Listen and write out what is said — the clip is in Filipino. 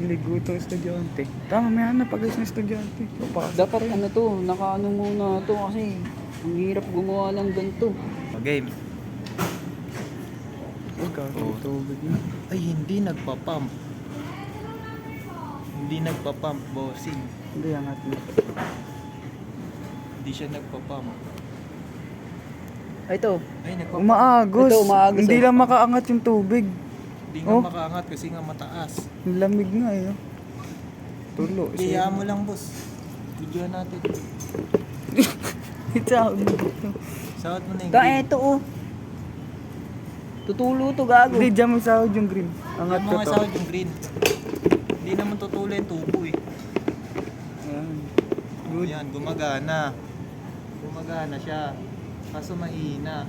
ligo itong estudyante. Tama, may hanap pag ng estudyante. Papasok. Dapat ano to, nakaano muna to kasi ang hirap gumawa ng ganito. Game. Huwag ka, tubig na. Ay, hindi nagpa-pump. Hindi nagpa-pump, bossing. Hindi, angat na. Hindi siya nagpa-pump. Ay, ito. Ay, nagpa-pump. Umaagos. Ito, umaagos, Hindi oh. lang makaangat yung tubig. Hindi nga Oh. makaangat kasi nga mataas. Ang lamig nga eh. Oh. Tulo. Kaya mo lang, boss. Video natin. Itawag mo dito. Sawat mo na yung Ka, green. eto oh. Tutulo to, gago. Hindi, dyan mo sahod yung green. Angat Yung ko mga to. sawat yung green. Hindi naman tutuloy yung tubo eh. Ayan. Good. Ayan, gumagana. Gumagana siya. Kaso mahina.